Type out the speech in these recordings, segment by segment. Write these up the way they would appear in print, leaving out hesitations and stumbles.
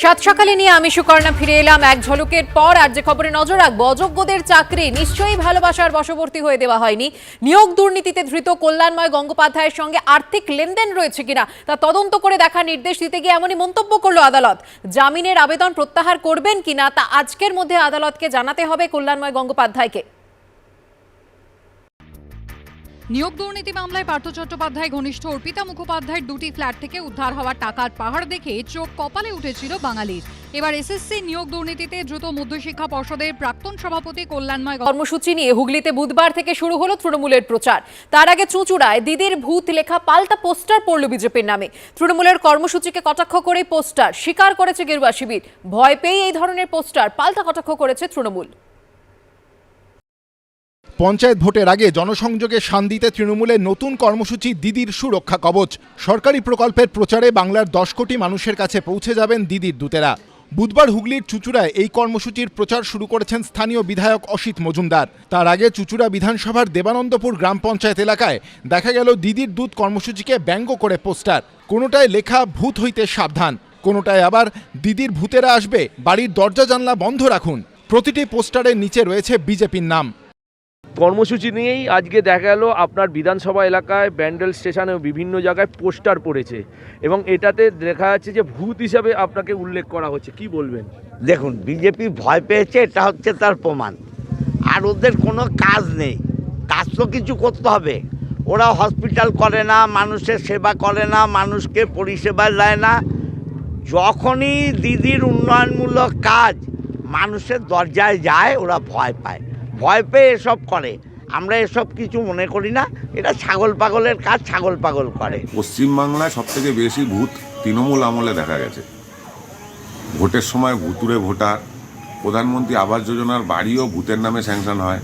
সাত সকালে নিয়ে আমি সুকর্ণা ফিরে এলাম এক ঝলকের পর। আর যে খবরে নজর রাখবো, অযোগ্যদের চাকরি নিশ্চয়ই ভালোবাসার বশবর্তী হয়ে দেওয়া হয়নি। নিয়োগ দুর্নীতিতে ধৃত কল্যাণময় গঙ্গোপাধ্যায়ের সঙ্গে আর্থিক লেনদেন রয়েছে কিনা তা তদন্ত করে দেখার নির্দেশ দিতে গিয়ে এমনই মন্তব্য করলো আদালত। জামিনের আবেদন প্রত্যাহার করবেন কিনা তা আজকের মধ্যে আদালতকে জানাতে হবে কল্যাণময় গঙ্গোপাধ্যায়কে। নিয়োগ দুর্নীতি মামলায় পার্থ চট্টোপাধ্যায় ঘনিষ্ঠ অর্পিতা মুখোপাধ্যায়ের দুটি ফ্ল্যাট থেকে উদ্ধার হওয়া টাকার পাহাড় দেখে চোখ কপালে উঠেছিল বাঙালির। এবার এসএসসি নিয়োগ দুর্নীতিতে দ্রুত মধ্যশিক্ষা পর্ষদের প্রাক্তন সভাপতি কল্যাণময় কর্মসূচি নিয়ে হুগলিতে বুধবার থেকে শুরু হলো তৃণমূলের প্রচার। তার আগে চুঁচুড়ায় দিদির ভূত লেখা পাল্টা পোস্টার পড়ল বিজেপির নামে। তৃণমূলের কর্মসূচিকে কটাক্ষ করে পোস্টার স্বীকার করেছে গেরুয়া শিবির। ভয় পেয়ে এই ধরনের পোস্টার পাল্টা কটাক্ষ করেছে তৃণমূল। পঞ্চায়েত ভোটের আগে জনসংযোগে শান দিতে তৃণমূলের নতুন কর্মসূচি দিদির সুরক্ষা কবচ। সরকারি প্রকল্পের প্রচারে বাংলার 10 কোটি মানুষের কাছে পৌঁছে যাবেন দিদির দূতেরা। বুধবার হুগলির চুঁচুড়ায় এই কর্মসূচির প্রচার শুরু করেছেন স্থানীয় বিধায়ক অসিত মজুমদার। তার আগে চুঁচুড়া বিধানসভার দেবানন্দপুর গ্রাম পঞ্চায়েত এলাকায় দেখা গেল দিদির দূত কর্মসূচিকে ব্যঙ্গ করে পোস্টার। কোনোটায় লেখা ভূত হইতে সাবধান, কোনোটায় আবার দিদির ভূতেরা আসবে, বাড়ির দরজা জানলা বন্ধ রাখুন। প্রতিটি পোস্টারের নিচে রয়েছে বিজেপির নাম। কর্মসূচি নিয়েই আজকে দেখা গেল আপনার বিধানসভা এলাকায় ব্যান্ডেল স্টেশনে বিভিন্ন জায়গায় পোস্টার পড়েছে এবং এটাতে দেখা যাচ্ছে যে ভূত হিসাবে আপনাকে উল্লেখ করা হচ্ছে। কি বলবেন? দেখুন, বিজেপি ভয় পেয়েছে, এটা হচ্ছে তার প্রমাণ। আর ওদের কোনো কাজ নেই, কাজ তো কিছু করতে হবে। ওরা হসপিটাল করে না, মানুষের সেবা করে না, মানুষকে পরিষেবা দেয় না। যখনই দিদির উন্নয়নমূলক কাজ মানুষের দরজায় যায় ওরা ভয় পায়, ভয় পেয়ে এসব করে। আমরা এসব কিছু মনে করি না, এটা ছাগল পাগলের কাজ, ছাগল পাগল করে। পশ্চিমবাংলায় সবথেকে বেশি ভূত তৃণমূল আমলে দেখা গেছে। ভোটের সময় ভুতুরে ভোটার, প্রধানমন্ত্রী আবাস যোজনার বাড়িও ভূতের নামে স্যাংশন হয়,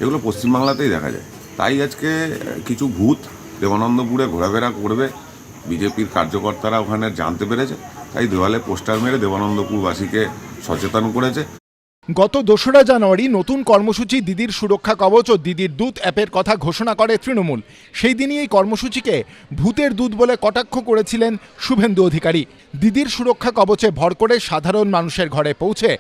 এগুলো পশ্চিমবাংলাতেই দেখা যায়। তাই আজকে কিছু ভূত দেবানন্দপুরে ঘোরাফেরা করবে, বিজেপির কার্যকর্তারা ওখানে জানতে পেরেছে, তাই দেওয়ালে পোস্টার মেরে দেবানন্দপুরবাসীকে সচেতন করেছে। গত 2রা জানুয়ারি নতুন কর্মসূচি দিদির সুরক্ষা কবচ ও দিদির দূত অ্যাপের কথা ঘোষণা করে তৃণমূল। সেই দিনই এই কর্মসূচিকে ভূতের দূত বলে কটাক্ষ করেছিলেন শুভেন্দু অধিকারী। দিদির সুরক্ষা কবচে ভর করে সাধারণ মানুষের ঘরে পৌঁছে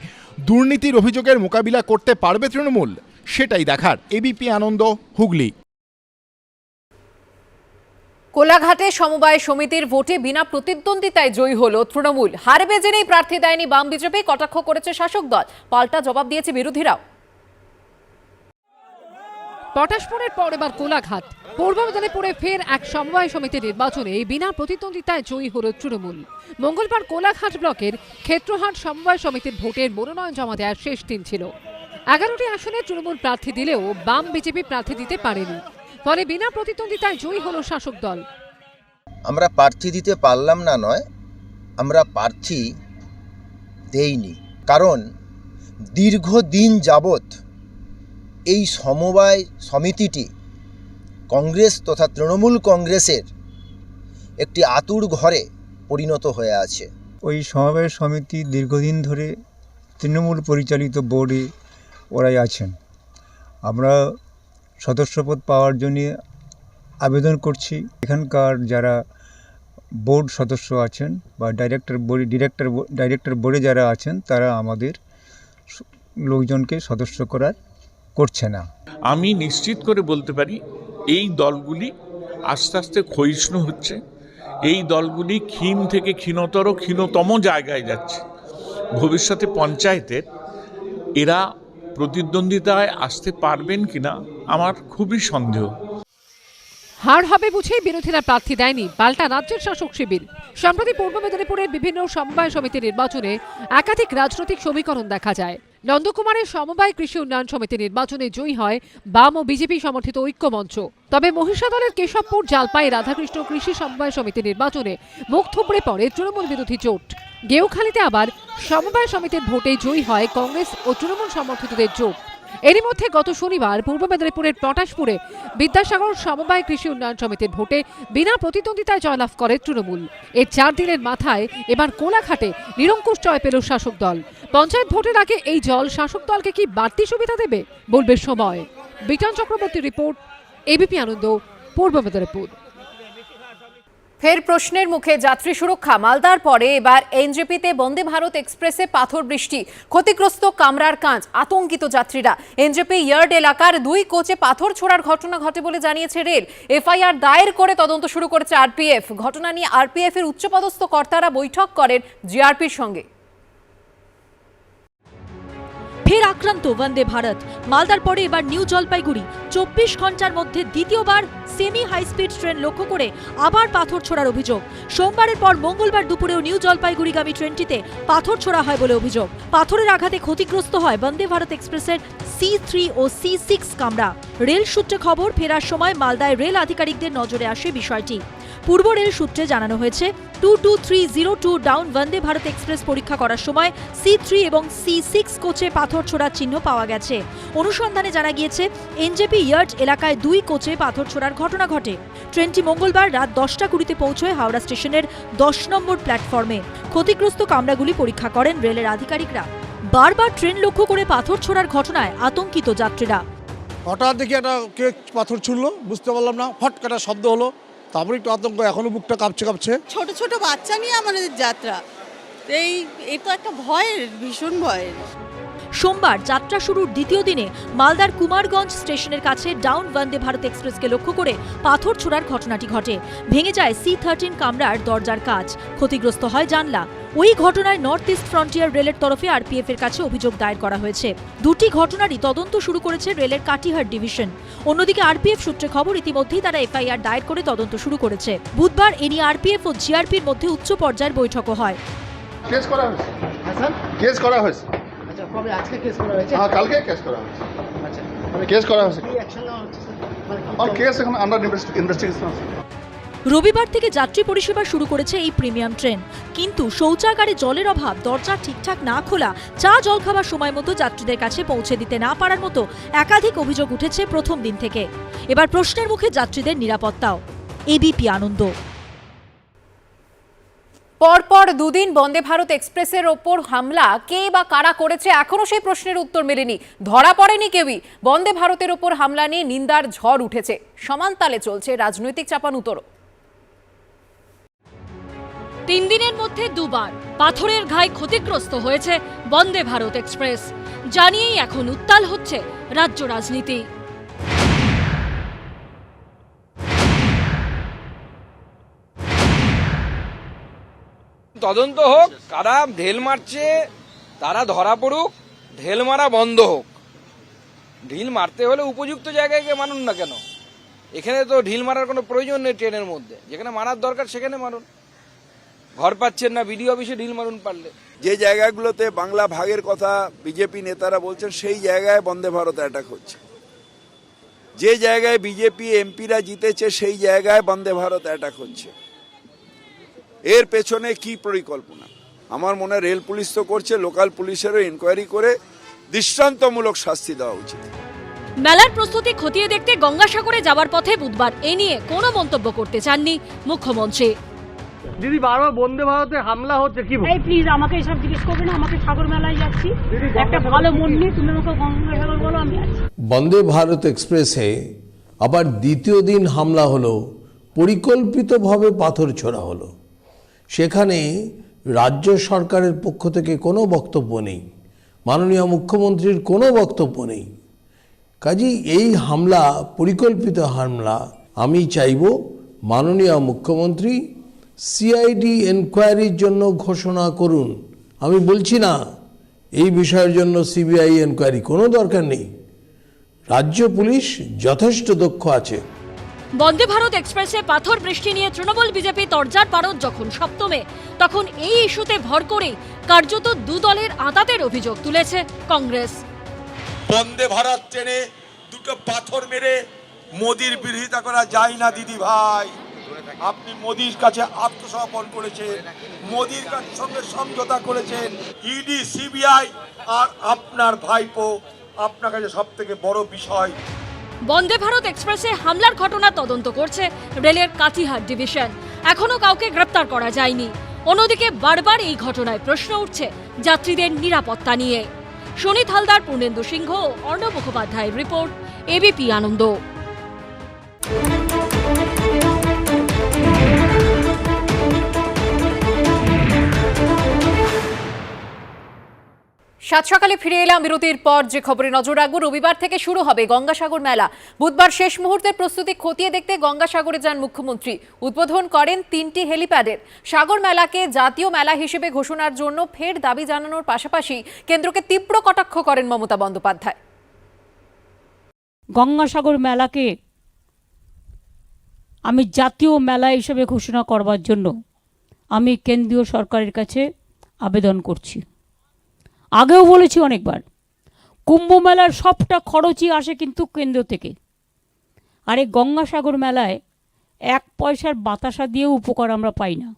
দুর্নীতির অভিযোগের মোকাবিলা করতে পারবে তৃণমূল, সেটাই দেখার। এবিপি আনন্দ, হুগলি। কোলাঘাটে সমবায় সমিতির ভোটে বিনা প্রতিদ্বন্দ্বিতায় জয়ী হলো তৃণমূল। হারবে জেনেই প্রার্থী দেয়নি বাম বিজেপি, কটাক্ষ করেছে শাসক দল। পাল্টা জবাব দিয়েছে বিরোধীরাও। পটাশপুরের পর এবার কোলাঘাট। পূর্ব মেদিনীপুরে ফের এক সমবায় সমিতির নির্বাচনে বিনা প্রতিদ্বন্দ্বিতায় জয়ী হল তৃণমূল। মঙ্গলবার কোলাঘাট ব্লকের ক্ষেত্রহাট সমবায় সমিতির ভোটের মনোনয়ন জমা দেওয়ার শেষ দিন ছিল। 11টি আসনে তৃণমূল প্রার্থী দিলেও বাম বিজেপি প্রার্থী দিতে পারেনি, ফলে বিনা প্রতিদ্বন্দ্বিতায় জয়ী হল শাসক দল। আমরা প্রার্থী দিতে পারলাম না নয়, আমরা প্রার্থী দেইনি, কারণ দীর্ঘদিন যাবৎ এই সমবায় সমিতিটি কংগ্রেস তথা তৃণমূল কংগ্রেসের একটি আতুর ঘরে পরিণত হয়ে আছে। ওই সমবায় সমিতি দীর্ঘদিন ধরে তৃণমূল পরিচালিত বোর্ডে ওরাই আছেন। আমরা সদস্যপদ পাওয়ার জন্য আবেদন করছি। এখানকার যারা বোর্ড সদস্য আছেন বা ডাইরেক্টর বোর্ডে যারা আছেন তারা আমাদের লোকজনকে সদস্য করছে না। আমি নিশ্চিত করে বলতে পারি এই দলগুলি আস্তে আস্তে ক্ষয়িষ্ণু হচ্ছে। এই দলগুলি ক্ষীণ থেকে ক্ষীণতম জায়গায় যাচ্ছে। ভবিষ্যতে পঞ্চায়েতের এরা প্রতিদ্বন্দ্বিতায় আসতে পারবেন কিনা আমার খুবই সন্দেহ। হার হবে বুঝেই বিরোধীরা প্রার্থী দেয়নি, পাল্টা রাজ্যের শাসক শিবির। সম্প্রতি পূর্ব মেদিনীপুরের বিভিন্ন সমবায় সমিতির নির্বাচনে একাধিক রাজনৈতিক সমীকরণ দেখা যায়। নন্দকুমারের সমবায় কৃষি উন্নয়ন সমিতি নির্বাচনে জয়ী হয় বাম ও বিজেপি সমর্থিত ঐক্যমঞ্চ। তবে মহিষাদলের কেশবপুর জালপাই রাধাকৃষ্ণ কৃষি সমবায় সমিতি নির্বাচনে মুখ থুবড়ে পড়ে তৃণমূল বিরোধী জোট। গেউখালীতে আবার সমবায় সমিতির ভোটে জয়ী হয় কংগ্রেস ও তৃণমূল সমর্থিতদের জোট। এরই মধ্যে গত শনিবার পূর্ব মেদিনীপুরের পটাশপুরে বিদ্যাসাগর সমবায় কৃষি উন্নয়ন সমিতির ভোটে বিনা প্রতিদ্বন্দ্বিতায় জয়লাভ করে তৃণমূল। এর 4 দিনের মাথায় এবার কোলাঘাটে নিরঙ্কুশ জয় পেল শাসক দল। পঞ্চায়েত ভোটের আগে এই জল শাসক দলকে কি বাড়তি সুবিধা দেবে বলবে সময়। বিটান চক্রবর্তী রিপোর্ট, এবিপি আনন্দ, পূর্ব মেদিনীপুর। ফের প্রশ্নের মুখে যাত্রী সুরক্ষা। মালদার পরে এবার এনজেপিতে বন্দে ভারত এক্সপ্রেসে পাথর বৃষ্টি, ক্ষতিগ্রস্ত কামরার কাঁচ, আতঙ্কিত যাত্রীরা। এনজেপি ইয়ার্ড এলাকার 2 কোচে পাথর ছোড়ার ঘটনা ঘটে বলে জানিয়েছে রেল। এফআইআর দায়ের করে তদন্ত শুরু করেছে আরপিএফ। ঘটনা নিয়ে আরপিএফ এর উচ্চপদস্থ কর্তারা বৈঠক করেন জিআরপির সঙ্গে। ফের আক্রান্ত বন্দে ভারত। মালদার পরে এবার নিউ জলপাইগুড়ি। 24 ঘন্টার মধ্যে দ্বিতীয়বার সেমি হাই স্পিড ট্রেন লক্ষ্য করে আবার পাথর ছোড়ার অভিযোগ। সোমবারের পর মঙ্গলবার দুপুরেও নিউ জলপাইগুড়িগামী ট্রেনটিতে পাথর ছোড়া হয় বলে অভিযোগ। পাথরের আঘাতে ক্ষতিগ্রস্ত হয় বন্দে ভারত এক্সপ্রেসের C3 ও C6 কামরা। রেল সূত্রে খবর, ফেরার সময় মালদায় রেল আধিকারিকদের নজরে আসে বিষয়টি। পূর্ব রেল সূত্রে জানানো হয়েছে 22302 ডাউন বন্দে ভারত এক্সপ্রেস পরীক্ষা করার সময় C3 এবং C6 কোচে পাথর ছোড়ার চিহ্ন পাওয়া গেছে। অনুসন্ধানে জানা গিয়েছে এনজেপি ইয়ার্ড এলাকায় 2 কোচে পাথর ছোড়ার ঘটনা ঘটে। ট্রেনটি মঙ্গলবার রাত 10টা 20-তে পৌঁছয় হাওড়া স্টেশনের 10 নম্বর প্ল্যাটফর্মে। ক্ষতিগ্রস্ত কামরাগুলি পরীক্ষা করেন রেলের আধিকারিকরা। বারবার ট্রেন লক্ষ্য করে পাথর ছোড়ার ঘটনায় আতঙ্কিত যাত্রীরা। হঠাৎ দেখি একটা কে পাথর ছুড়লো, বুঝতে পারলাম না, ফট করে শব্দ হলো, তারপরে একটু আতঙ্ক, এখনো বুকটা কাঁপছে। ছোট ছোট বাচ্চা নিয়ে আমাদের যাত্রা, এই তো একটা ভয়ের, ভীষণ ভয়ের। সোমবার যাত্রা শুরুর দ্বিতীয় দিনে মালদার কুমারগঞ্জ স্টেশনের কাছে ডাউন বন্দে ভারত এক্সপ্রেসকে লক্ষ্য করে পাথর ছোড়ার ঘটনাটি ঘটে। ভেঙে যায় C13 কামরার দরজার কাঁচ, ক্ষতিগ্রস্ত হয় জানলা। ওই ঘটনায় নর্থ ইস্ট ফ্রন্টিয়ার রেলের তরফে আরপিএফ এর কাছে অভিযোগ দায়ের করা হয়েছে। দুটি ঘটনারই তদন্ত শুরু করেছে রেলের কাটিহার ডিভিশন। অন্যদিকে আরপিএফ সূত্রে খবর, ইতিমধ্যেই তারা এফআইআর দায়ের করে তদন্ত শুরু করেছে। বুধবার এ নিয়ে আরপিএফ ও জিআরপির মধ্যে উচ্চ পর্যায়ের বৈঠকও হয়। কেস করা হয়েছে, কেস করা হয়েছে। আচ্ছা, কবে আজকে কেস করা হয়েছে? হ্যাঁ, কালকে কেস করা হয়েছে। আচ্ছা, কেস করা হয়েছে। কি অ্যাকশন নেওয়া হচ্ছে স্যার? আর কেস এখন আন্ডার ইনভেস্টিগেশন আছে। রবিবার থেকে যাত্রী পরিষেবা শুরু করেছে এই প্রিমিয়াম ট্রেন, কিন্তু শৌচাগারে জলের অভাব, দরজা ঠিকঠাক না খোলা, চা জল খাবার সময় মতো যাত্রীদের কাছে পৌঁছে দিতে না পারার মতো একাধিক অভিযোগ উঠেছে প্রথম দিন থেকে। এবার প্রশ্নের মুখে যাত্রীদের নিরাপত্তাও। এবিপি আনন্দ। পরপর 2 দিন বন্দে ভারত এক্সপ্রেসের ওপর হামলা কে বা কারা করেছে এখনো সেই প্রশ্নের উত্তর মেলেনি। ধরা পড়েনি কেউই। বন্দে ভারতের ওপর হামলা নিয়ে নিন্দার ঝড় উঠেছে। সমান তালে চলছে রাজনৈতিক চাপানুতোরও। 3 দিনের মধ্যে 2 বার পাথরের ঘায়ে ক্ষতিগ্রস্ত হয়েছে বন্দে ভারত এক্সপ্রেস। জানিয়েই এখন উত্তাল হচ্ছে রাজ্য রাজনীতি। তদন্ত হোক, কারা ঢেল মারছে তারা ধরা পড়ুক, ঢেল মারা বন্ধ হোক। ঢিল মারতে হলে উপযুক্ত জায়গায় গিয়ে মারুন না কেন? এখানে তো ঢিল মারার কোনো প্রয়োজন নেই। ট্রেনের মধ্যে যেখানে মারার দরকার সেখানে মারুন। ঘর পাচ্ছেন না, বিডিও অফিসে ঢিল মারুন পারলে। যে জায়গাগুলোতে বাংলা ভাগের কথা বিজেপি নেতারা বলছেন সেই জায়গায় বন্দে ভারত অ্যাটাক হচ্ছে। যে জায়গায় বিজেপি এমপিরা জিতেছে সেই জায়গায় বন্দে ভারত অ্যাটাক হচ্ছে। এর পেছনে কি পরিকল্পনা? আমার মনে হয় রেল পুলিশ তো করছে, লোকাল পুলিশেরও ইনকোয়ারি করে দৃষ্টান্তমূলক শাস্তি দেওয়া উচিত। মেলার প্রস্তুতি খতিয়ে দেখতে গঙ্গাসাগরে যাওয়ার পথে বুধবার এ নিয়ে কোনো মন্তব্য করতে চাননি মুখ্যমন্ত্রী। দিদি, বারবার বন্দে ভারতে হামলা হচ্ছে, কি এই প্লিজ আমাকে এসব জিজ্ঞেস করবে না। আমাকে সাগর মেলায় যাচ্ছি, একটা ভালো মন নিয়ে তুমি আমাকে গঙ্গাসাগর বলো, আমি আছি। বন্দে ভারত এক্সপ্রেসে আবার দ্বিতীয় দিন হামলা হলো, পরিকল্পিতভাবে পাথর ছোড়া হলো। সেখানে রাজ্য সরকারের পক্ষ থেকে কোনো বক্তব্য নেই, মাননীয় মুখ্যমন্ত্রীর কোনো বক্তব্য নেই। কাজেই এই হামলা পরিকল্পিত হামলা। আমি চাইব মাননীয় মুখ্যমন্ত্রী সিআইডি এনকোয়ারির জন্য ঘোষণা করুন। আমি বলছি না এই বিষয়ের জন্য সিবিআই এনকোয়ারি, কোনো দরকার নেই। রাজ্য পুলিশ যথেষ্ট দক্ষ আছে। বন্দে ভারত এক্সপ্রেসে পাথর বৃষ্টি নিয়ে তৃণমূল বিজেপি তরজার পারদ যখন সপ্তমে, তখন এই ইস্যুতে ভর করে কার্যত 2 দলের আঁতাতের অভিযোগ তুলেছে কংগ্রেস। বন্দে ভারত ট্রেনে 2টো পাথর মেরে মোদির বিরোধিতা করা যায় না দিদি ভাই। আপনি মোদির কাছে আত্মসমর্পণ করেছেন, মোদির সঙ্গে সমঝোতা করেছেন। ইডি, সিবিআই আর আপনার ভাইপো, আপনার কাছে সব থেকে বড় বিষয়। বন্দে ভারত এক্সপ্রেসে হামলার ঘটনা তদন্ত করছে রেলের কাটিহার ডিভিশন। এখনো কাউকে গ্রেপ্তার করা যায়নি। অন্যদিকে বারবার এই ঘটনায় প্রশ্ন উঠছে যাত্রীদের নিরাপত্তা নিয়ে। শনিত হালদার, পূর্ণেন্দু সিংহ ও অর্ণব মুখোপাধ্যায়ের রিপোর্ট, এবিপি আনন্দ। সাত সকালে ফিরে এলাম বিরতির পর। যে খবরে নজর রাখবো, রবিবার থেকে শুরু হবে গঙ্গাসাগর মেলা। বুধবার শেষ মুহূর্তের প্রস্তুতি খতিয়ে দেখতে গঙ্গাসাগরে যান মুখ্যমন্ত্রী। উদ্বোধন করেন 3টি হেলিপ্যাডের। সাগর মেলাকে জাতীয় মেলা হিসেবে ঘোষণার জন্য ফের দাবি জানানোর পাশাপাশি কেন্দ্রকে তীব্র কটাক্ষ করেন মমতা বন্দ্যোপাধ্যায়। গঙ্গাসাগর মেলাকে আমি জাতীয় মেলা হিসেবে ঘোষণা করবার জন্য আমি কেন্দ্রীয় সরকারের কাছে আবেদন করছি। আগেও বলেছি অনেকবার, কুম্ভ মেলার সবটা খরচই আসে কিন্তু কেন্দ্র থেকে। আর এই গঙ্গাসাগর মেলায় 1 পয়সার বাতাসা দিয়েও উপকার আমরা পাই না,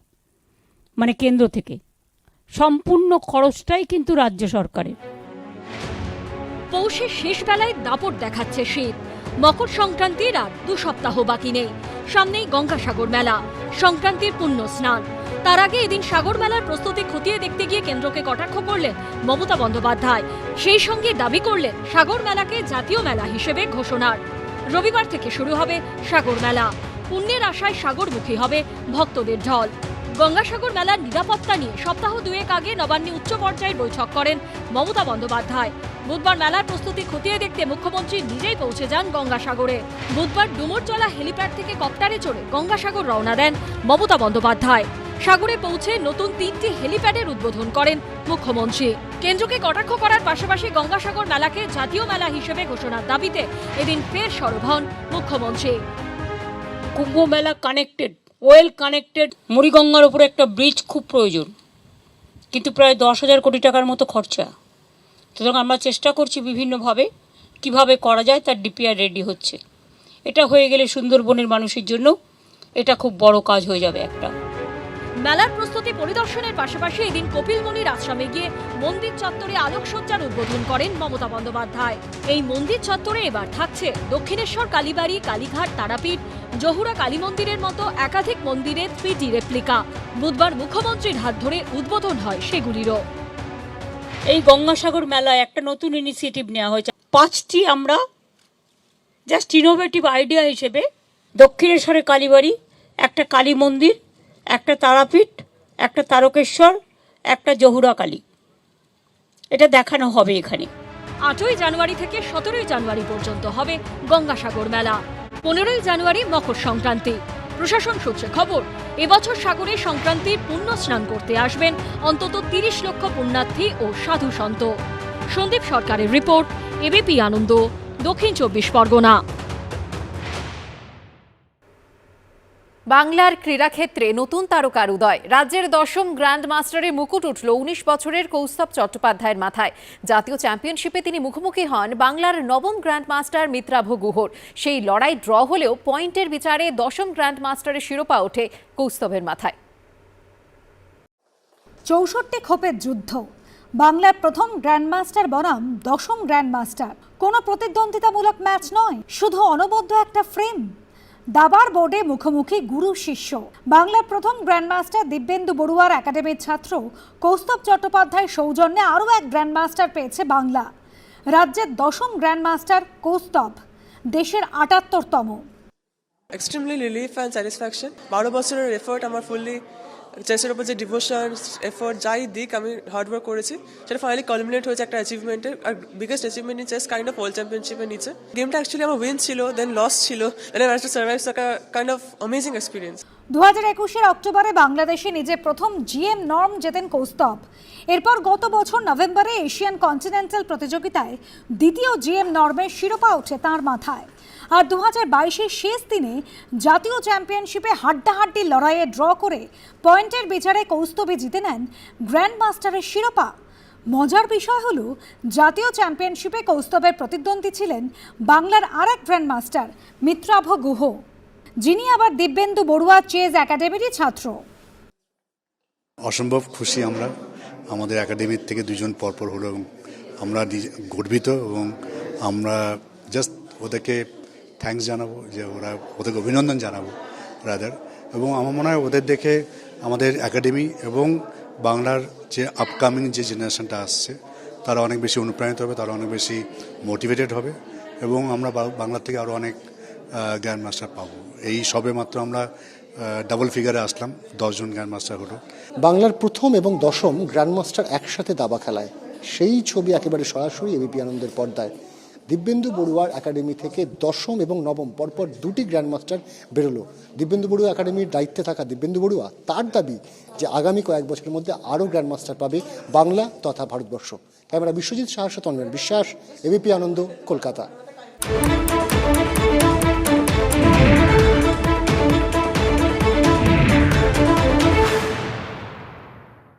মানে কেন্দ্র থেকে। সম্পূর্ণ খরচটাই কিন্তু রাজ্য সরকারের। পৌষের শেষ বেলায় দাপট দেখাচ্ছে শীত। মকর সংক্রান্তির আর 2 সপ্তাহ বাকি নেই। সামনেই গঙ্গাসাগর মেলা, সংক্রান্তির পুণ্য স্নান। তার আগে এদিন সাগর মেলার প্রস্তুতি খতিয়ে দেখতে গিয়ে কেন্দ্রকে কটাক্ষ করলেন মমতা বন্দ্যোপাধ্যায়। সেই সঙ্গে দাবি করলেন সাগর মেলাকে জাতীয় মেলা হিসেবে ঘোষণার। রবিবার থেকে শুরু হবে সাগর মেলা। পুণ্যের আশায় সাগরমুখী হবে ভক্তদের ঢল। গঙ্গাসাগর মেলার নিরাপত্তা নিয়ে সপ্তাহ 2 আগে নবান্নে উচ্চ পর্যায়ের বৈঠক করেন মমতা বন্দ্যোপাধ্যায়। বুধবার মেলার প্রস্তুতি খতিয়ে দেখতে মুখ্যমন্ত্রী নিজেই পৌঁছে যান গঙ্গাসাগরে। বুধবার ডুমুরজলা হেলিপ্যাড থেকে কপ্টারে চড়ে গঙ্গাসাগর রওনা দেন মমতা বন্দ্যোপাধ্যায়। সাগরে পৌঁছে নতুন 3টি হেলিপ্যাডের উদ্বোধন করেন মুখ্যমন্ত্রী। কেন্দ্রকে কটাক্ষ করার পাশাপাশি গঙ্গাসাগর মেলাকে জাতীয় মেলা হিসেবে ঘোষণার দাবিতে এদিন ফের সরব হন মুখ্যমন্ত্রী। কুম্ভ মেলা কানেক্টেড, ওয়েল কানেক্টেড। মুড়িগঙ্গার উপরে একটা ব্রিজ খুব প্রয়োজন, কিন্তু প্রায় 10,000 কোটি টাকার মতো খরচা। সুতরাং আমরা চেষ্টা করছি বিভিন্নভাবে কিভাবে করা যায়, তার ডিপিআর রেডি হচ্ছে। এটা হয়ে গেলে সুন্দরবনের মানুষের জন্য এটা খুব বড় কাজ হয়ে যাবে একটা। মেলার প্রস্তুতি পরিদর্শনের পাশাপাশি এদিন কপিলমুনির আশ্রমে গিয়ে মন্দির চত্বরে আলোকসজ্জার উদ্বোধন করেন মমতা বন্দ্যোপাধ্যায়। এই মন্দির চত্বরে এবার থাকছে দক্ষিণেশ্বর কালীবাড়ি, কালীঘাট, তারাপীঠ, জহুরা কালী মন্দিরের মতো একাধিক মন্দিরের 3D রেপ্লিকা। বুধবার মুখ্যমন্ত্রীর হাত ধরে উদ্বোধন হয় সেগুলিরও। এই গঙ্গাসাগর মেলায় একটা নতুন ইনিশিয়েটিভ নেওয়া হয়েছে। 5টি আমরা জাস্ট ইনোভেটিভ আইডিয়া হিসেবে, দক্ষিণেশ্বরে কালীবাড়ি, একটা কালী মন্দির, একটা তারাপীঠ, একটা তারকেশ্বর, একটা জহুরা কালী, এটা দেখানো হবে এখানে। 8ই জানুয়ারি থেকে 17ই জানুয়ারি পর্যন্ত হবে গঙ্গাসাগর মেলা। 15ই জানুয়ারি মকর সংক্রান্তি। প্রশাসন সূত্রে খবর, এবছর সাগরে সংক্রান্তির পুণ্য স্নান করতে আসবেন অন্তত 30 লক্ষ পুণ্যার্থী ও সাধু সন্ত। সন্দীপ সরকারের রিপোর্ট, এবিপি আনন্দ, দক্ষিণ 24 পরগনা। বাংলার ক্রীড়াক্ষেত্রে নতুন তারকার উদয়। রাজ্যের 10ম গ্র্যান্ড মাস্টারের মুকুট উঠল 19 বছরের কৌস্তব চট্টোপাধ্যায়ের মাথায়। জাতীয় চ্যাম্পিয়নশিপে তিনি মুখোমুখি হন বাংলার 9ম গ্র্যান্ড মাস্টার মিত্রাভ গুহর। সেই লড়াই ড্র হলেও পয়েন্টের বিচারে 10ম গ্র্যান্ড মাস্টারের শিরোপা ওঠে কৌস্তবের মাথায়। 64 খোপের যুদ্ধ। বাংলার প্রথম গ্র্যান্ডমাস্টার বনাম 10ম গ্র্যান্ডমাস্টার। কোনো প্রতিদ্বন্দ্বিতামূলক ম্যাচ নয়, শুধু অনবদ্য একটা ফ্রেম। দাবার বোর্ডে মুখোমুখি গুরু শিষ্য। বাংলার প্রথম গ্র্যান্ডমাস্টার দিব্যেন্দু বড়ুয়ার একাডেমির ছাত্র কৌস্তব চট্টোপাধ্যায় সৌজন্যে আরও এক গ্র্যান্ডমাস্টার পেয়েছে বাংলা। রাজ্যের 10ম গ্র্যান্ডমাস্টার কৌস্তব, দেশের 78তম। Extremely relief and satisfaction. 12 বছরের এফোর্ট আমার ফুললি, চেসের উপর যে ডিভোশন, এফোর্ট যাই দিক আমি হার্ডওয়ার্ক করেছি, সেটা ফাইনালি কলমিনেট হয়েছে একটা অ্যাচিভমেন্টের। আর biggest achievement in chess kind of world চ্যাম্পিয়নশিপের নিচে। গেমটা অ্যাকচুয়ালি আমার উইন ছিল, দেন লস ছিল, then I managed to survive kind of amazing experience. 2021 অক্টোবরে বাংলাদেশে নিজের প্রথম জিএম নর্ম জেতেন কৌস্তব। এরপর গত বছর নভেম্বরে এশিয়ান কন্টিনেন্টাল প্রতিযোগিতায় দ্বিতীয় জিএম নর্মের শিরোপা ওঠে তাঁর মাথায়। আর 2022-এর শেষ দিনে জাতীয় চ্যাম্পিয়নশিপে হাড্ডাহাড্ডি লড়াইয়ে ড্র করে পয়েন্টের বিচারে কৌস্তবে জিতে নেন গ্র্যান্ড মাস্টারের শিরোপা। মজার বিষয় হলো, জাতীয় চ্যাম্পিয়নশিপে কৌস্তবের প্রতিদ্বন্দ্বী ছিলেন বাংলার আরেক গ্র্যান্ড মাস্টার মিত্রাভ গুহ, যিনি আবার দিব্যেন্দু বড়ুয়া চেস একাডেমিরই ছাত্র। অসম্ভব খুশি আমরা, আমাদের একাডেমির থেকে 2 জন পরপর হলো এবং আমরা গর্বিত এবং আমরা জাস্ট ওদেরকে থ্যাঙ্কস জানাবো, যে ওদেরকে অভিনন্দন জানাবো রাদার। এবং আমার মনে হয় ওদের দেখে আমাদের একাডেমি এবং বাংলার যে আপকামিং যে জেনারেশনটা আসছে তারা অনেক বেশি অনুপ্রাণিত হবে, তারা অনেক বেশি মোটিভেটেড হবে এবং আমরা বাংলার থেকে আরও অনেক গ্র্যান্ড মাস্টার পাবো। এই সবে মাত্র আমরা ডাবল ফিগারে আসলাম, 10 জন গ্র্যান্ড মাস্টার হলো। বাংলার প্রথম এবং 10ম গ্র্যান্ড মাস্টার একসাথে দাবা খেলায় সেই ছবি একেবারে সরাসরি এবিপি আনন্দের পর্দায়। দিব্যেন্দু বড়ুয়ার একাডেমি থেকে দশম এবং নবম পরপর দুটি গ্র্যান্ডমাস্টার বেরোলো। দিব্যেন্দু বড়ুয়া একাডেমির দায়িত্বে থাকা দিব্যেন্দু বড়ুয়া তার দাবি যে আগামী কয়েক বছরের মধ্যে আরও গ্র্যান্ডমাস্টার পাবে বাংলা তথা ভারতবর্ষ। ক্যামেরা বিশ্বজিৎ সাহার সাথে তন্ময় বিশ্বাস, এবিপি আনন্দ, কলকাতা।